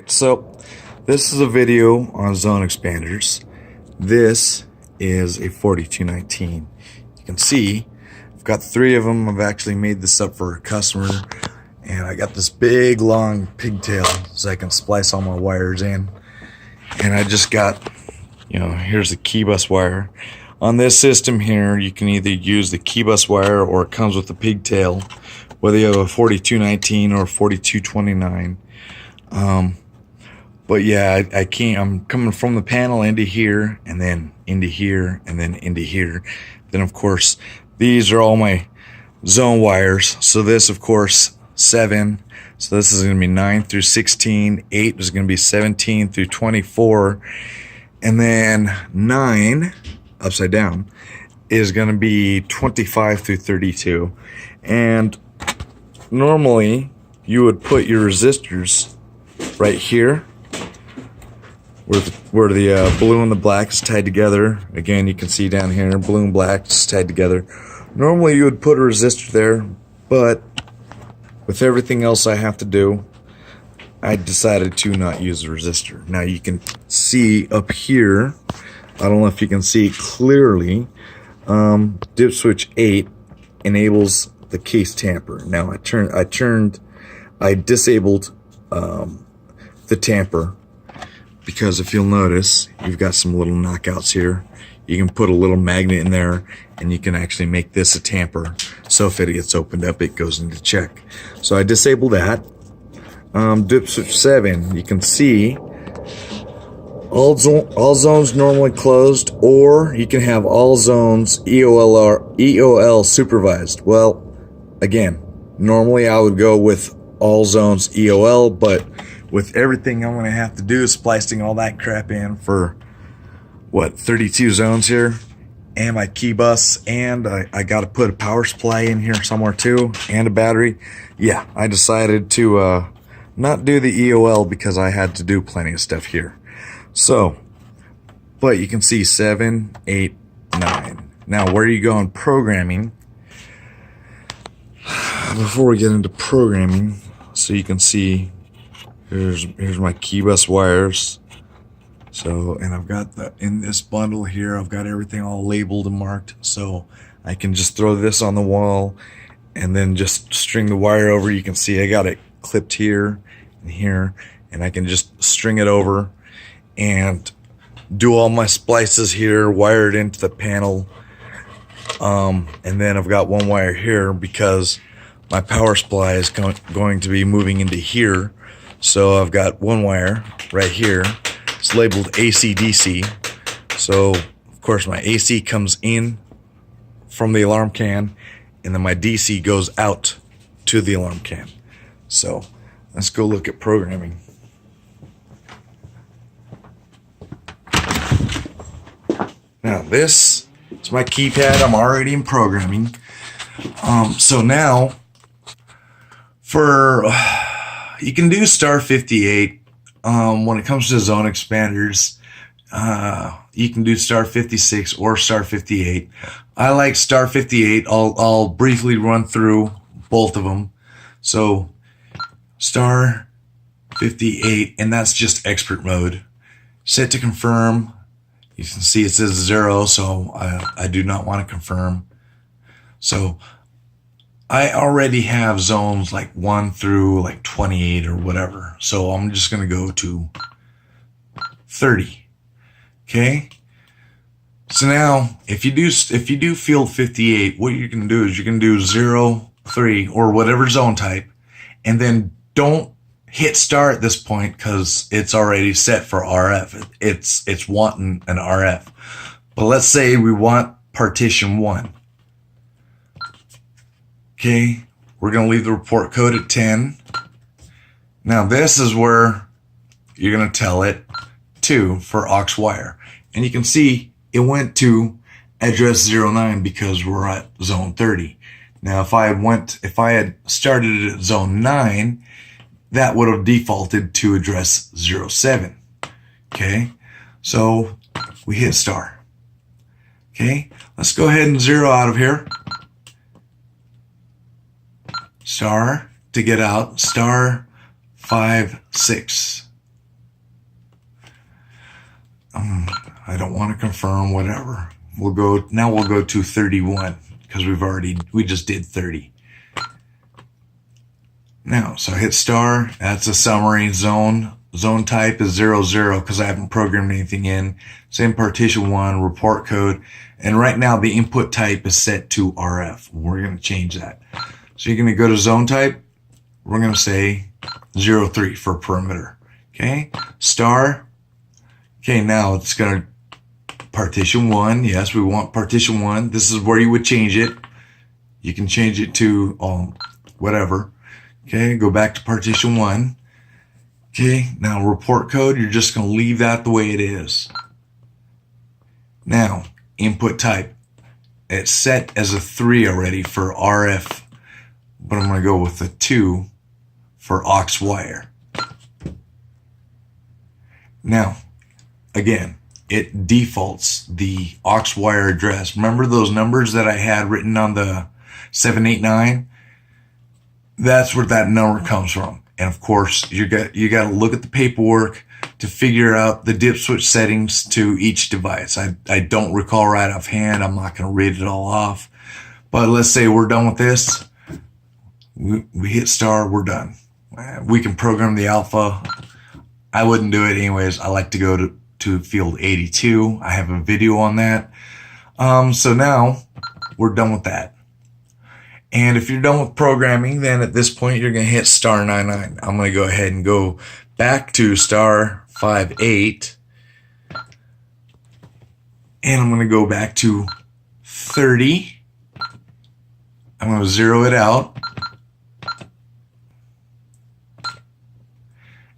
So this is a video on zone expanders. This is a 4219. You can see I've got 3 of them. I've actually made this up for a customer, and I got this big long pigtail so I can splice all my wires in. And I just got, here's the key bus wire. On this system here, you can either use the key bus wire or it comes with the pigtail, whether you have a 4219 or 4229. But yeah, I can't. I'm coming from the panel into here, and then into here, and then into here. Then of course, these are all my zone wires. So this, of course, 7. So this is going to be 9 through 16. 8 is going to be 17 through 24, and then 9 upside down is going to be 25 through 32. And normally you would put your resistors right here where the blue and the black is tied together. Again, you can see down here, blue and black is tied together. Normally you would put a resistor there, but with everything else I have to do, I decided to not use a resistor. Now you can see up here, I don't know if you can see clearly, dip switch 8 enables the case tamper. Now I disabled the tamper, because if you'll notice, you've got some little knockouts here. You can put a little magnet in there, and you can actually make this a tamper. So if it gets opened up, it goes into check. So I disabled that. Dip switch 7, you can see all zones normally closed, or you can have all zones EOL supervised. Well, again, normally I would go with all zones EOL, but with everything I'm going to have to do is splicing all that crap in for, 32 zones here, and my key bus, and I got to put a power supply in here somewhere too, and a battery. Yeah, I decided to not do the EOL because I had to do plenty of stuff here. So, but you can see 7, 8, 9. Now, where you go in programming, before we get into programming, so you can see, here's my key bus wires. So, and I've got in this bundle here, I've got everything all labeled and marked, so I can just throw this on the wall and then just string the wire over. You can see I got it clipped here and here, and I can just string it over and do all my splices here, wire it into the panel. And then I've got one wire here because my power supply is going to be moving into here. So I've got one wire right here. It's labeled AC/DC. So of course my AC comes in from the alarm can, and then my DC goes out to the alarm can. So let's go look at programming. Now this is my keypad. I'm already in programming. So now you can do star 58. When it comes to zone expanders, you can do star 56 or star 58. I like star 58. I'll briefly run through both of them. So star 58, and that's just expert mode. Set to confirm. You can see it says 0, so I do not want to confirm. So I already have zones like 1 through like 28 or whatever. So I'm just going to go to 30. Okay. So now if you do field 58, what you're going to do is you're going to do 0, 3 or whatever zone type, and then don't hit star at this point because it's already set for RF. It's wanting an RF. But let's say we want partition 1. Okay, we're going to leave the report code at 10. Now this is where you're going to tell it 2 for aux wire. And you can see it went to address 09 because we're at zone 30. Now if I had started it at zone 9, that would have defaulted to address 07. Okay, so we hit star. Okay, let's go ahead and 0 out of here. Star to get out, star 5, 6. I don't want to confirm, whatever. We'll go to 31 because we just did 30. Now, so hit star, that's a summary. Zone type is 00 because I haven't programmed anything in. Same partition 1, report code. And right now the input type is set to RF. We're going to change that. So you're going to go to zone type. We're going to say 03 for perimeter. Okay, star. Okay, now it's going to partition 1. Yes, we want partition 1. This is where you would change it. You can change it to whatever. Okay, go back to partition 1. Okay, now report code, you're just going to leave that the way it is. Now, input type. It's set as a 3 already for RF, but I'm going to go with a 2 for aux wire. Now, again, it defaults the aux wire address. Remember those numbers that I had written on the 789? That's where that number comes from. And of course, you got to look at the paperwork to figure out the dip switch settings to each device. I don't recall right offhand. I'm not going to read it all off. But let's say we're done with this. We hit star, we're done. We can program the alpha. I wouldn't do it anyways. I like to go to field 82. I have a video on that. So now we're done with that. And if you're done with programming, then at this point, you're going to hit star 99. I'm going to go ahead and go back to star 58. And I'm going to go back to 30. I'm going to zero it out.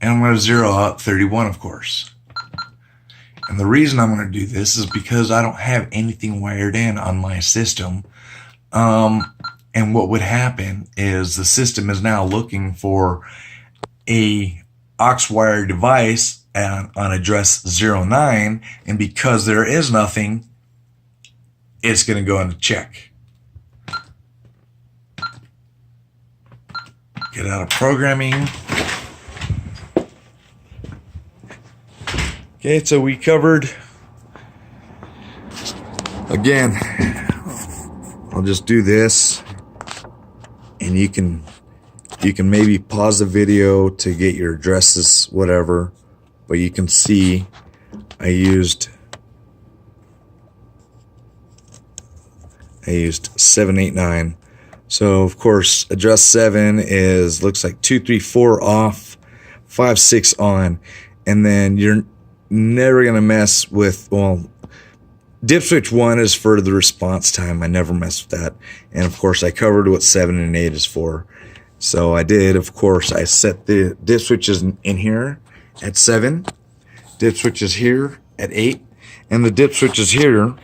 And I'm going to zero out 31, of course. And the reason I'm going to do this is because I don't have anything wired in on my system. And what would happen is the system is now looking for a aux wire device on address 09, and because there is nothing, it's going to go into check. Get out of programming. Okay, so we covered, again, I'll just do this. And you can maybe pause the video to get your addresses, whatever. But you can see I used 789. So of course address 7 looks like 234 off, 56 on, and then you're never gonna mess with, well, dip switch 1 is for the response time. I never mess with that. And of course I covered what 7 and 8 is for. So I did, of course, I set the dip switches in here at 7, dip switches here at 8, and the dip switches here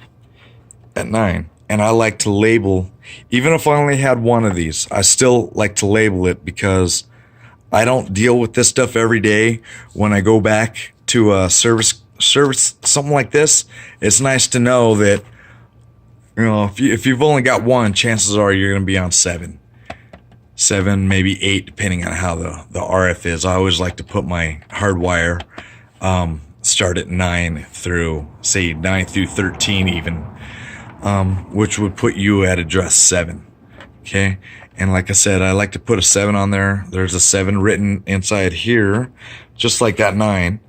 at 9. And I like to label, even if I only had one of these, I still like to label it because I don't deal with this stuff every day. When I go back to a service something like this, it's nice to know that, you know, if you've only got one, chances are you're going to be on 7, maybe 8, depending on how the RF is. I always like to put my hardwire start at 9 through 13 even, which would put you at address 7. Okay, and like I said, I like to put a 7 on there. There's a 7 written inside here, just like that 9.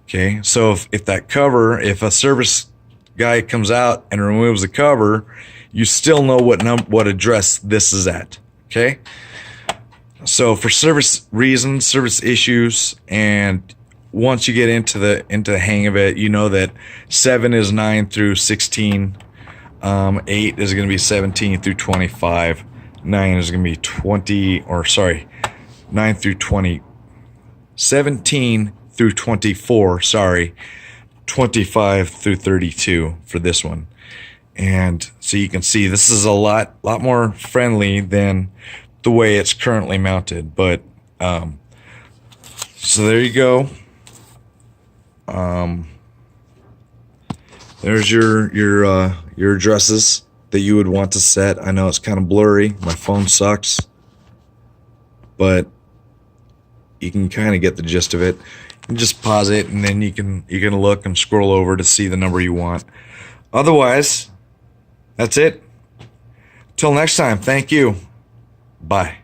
Okay, so if that cover, if a service guy comes out and removes the cover, you still know what address this is at. Okay, so for service reasons, service issues, and once you get into the hang of it, you know that 7 is 9 through 16, 8 is going to be 17 through 25, 9 is going to be 9 through 20, 17 through 24, 25 through 32 for this one. And so you can see this is a lot more friendly than the way it's currently mounted. But so there you go. There's your addresses that you would want to set. I know it's kind of blurry. My phone sucks, but you can kind of get the gist of it. You just pause it, and then you can look and scroll over to see the number you want. Otherwise, that's it. Till next time, thank you. Bye.